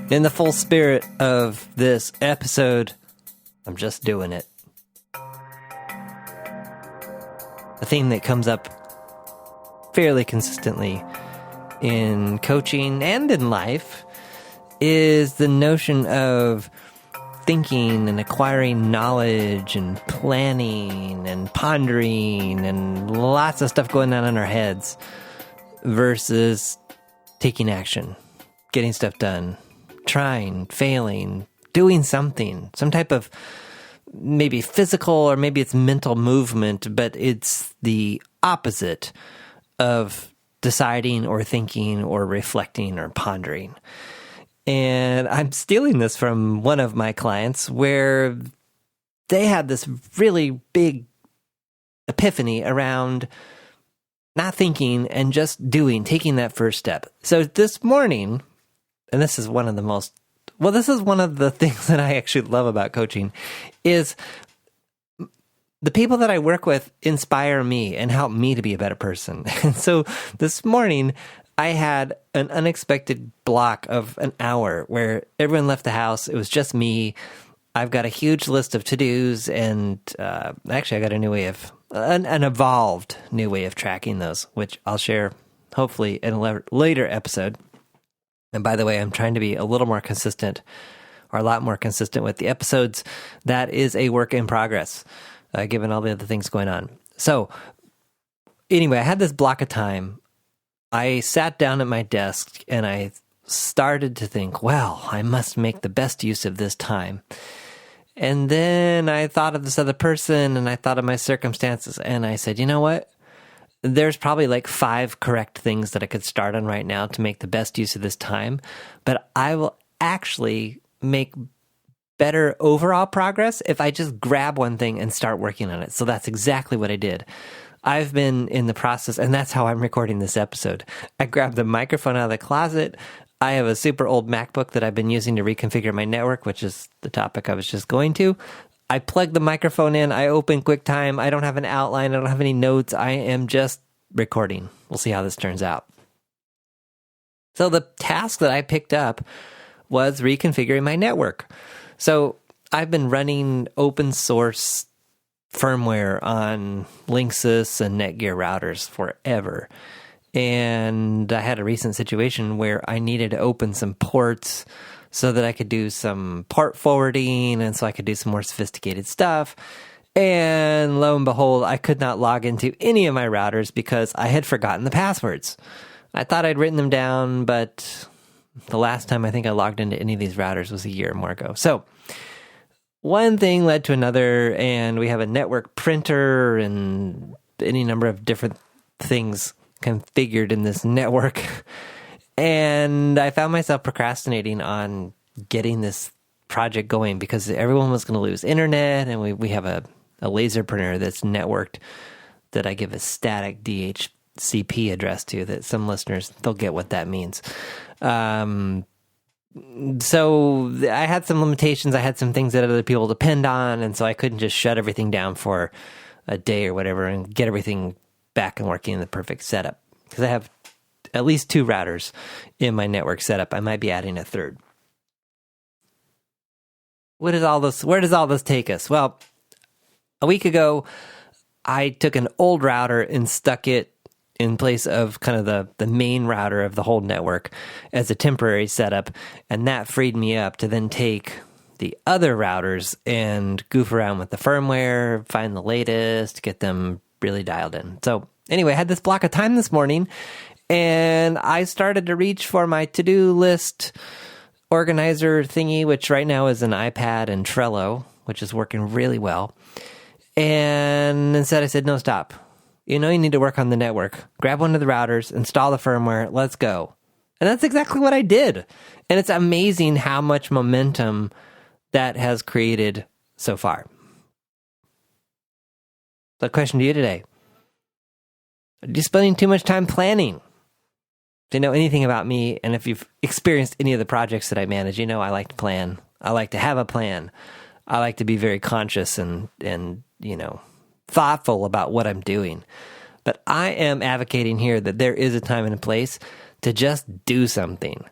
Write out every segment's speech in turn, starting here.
In the full spirit of this episode, I'm just doing it. A theme that comes up fairly consistently in coaching and in life is the notion of thinking and acquiring knowledge and planning and pondering and lots of stuff going on in our heads versus taking action, getting stuff done, trying, failing, doing something, some type of maybe physical or maybe it's mental movement, but it's the opposite of deciding or thinking or reflecting or pondering. And I'm stealing this from one of my clients where they had this really big epiphany around not thinking and just doing, taking that first step. So this morning, and this is one of the things that I actually love about coaching, is the people that I work with inspire me and help me to be a better person. And so this morning, I had an unexpected block of an hour where everyone left the house. It was just me. I've got a huge list of to-dos, and actually I got an evolved new way of tracking those, which I'll share hopefully in a later episode. And by the way, I'm trying to be a little more consistent, or a lot more consistent with the episodes. That is a work in progress, given all the other things going on. So anyway, I had this block of time. I sat down at my desk and I started to think, well, I must make the best use of this time. And then I thought of this other person and I thought of my circumstances and I said, you know what? There's probably like 5 correct things that I could start on right now to make the best use of this time, but I will actually make better overall progress if I just grab one thing and start working on it. So that's exactly what I did. I've been in the process, and that's how I'm recording this episode. I grabbed the microphone out of the closet. I have a super old MacBook that I've been using to reconfigure my network, which is the topic I was just going to. I plugged the microphone in. I opened QuickTime. I don't have an outline. I don't have any notes. I am just recording. We'll see how this turns out. So the task that I picked up was reconfiguring my network. So I've been running open source firmware on Linksys and Netgear routers forever. And I had a recent situation where I needed to open some ports so that I could do some port forwarding and so I could do some more sophisticated stuff. And lo and behold, I could not log into any of my routers because I had forgotten the passwords. I thought I'd written them down, but the last time I think I logged into any of these routers was a year or more ago. So one thing led to another, and we have a network printer and any number of different things configured in this network. And I found myself procrastinating on getting this project going because everyone was going to lose internet, and we have a laser printer that's networked that I give a static DHCP address to, that some listeners, they'll get what that means. So I had some limitations. I had some things that other people depend on, and so I couldn't just shut everything down for a day or whatever and get everything back and working in the perfect setup. Because I have at least 2 routers in my network setup. I might be adding a third. Where does all this take us? Well, a week ago, I took an old router and stuck it in place of kind of the main router of the whole network as a temporary setup. And that freed me up to then take the other routers and goof around with the firmware, find the latest, get them really dialed in. So anyway, I had this block of time this morning and I started to reach for my to-do list organizer thingy, which right now is an iPad and Trello, which is working really well. And instead I said, no, stop. You need to work on the network. Grab one of the routers, install the firmware, let's go. And that's exactly what I did. And it's amazing how much momentum that has created so far. The question to you today: are you spending too much time planning? If you know anything about me, and if you've experienced any of the projects that I manage, I like to plan. I like to have a plan. I like to be very conscious and thoughtful about what I'm doing. But I am advocating here that there is a time and a place to just do something,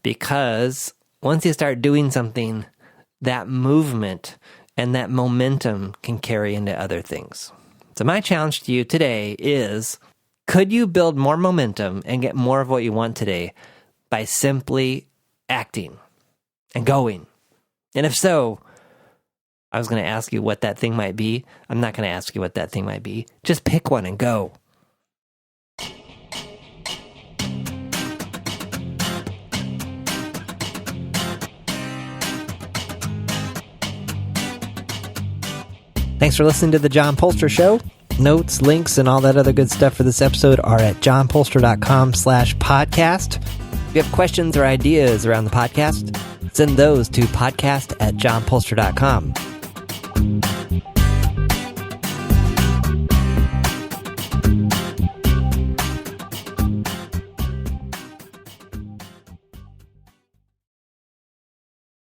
because once you start doing something, that movement and that momentum can carry into other things. So my challenge to you today is, could you build more momentum and get more of what you want today by simply acting and going? And if so, I was going to ask you what that thing might be. I'm not going to ask you what that thing might be. Just pick one and go. Thanks for listening to The John Poelstra Show. Notes, links, and all that other good stuff for this episode are at johnpoelstra.com/podcast. If you have questions or ideas around the podcast, send those to podcast@johnpoelstra.com.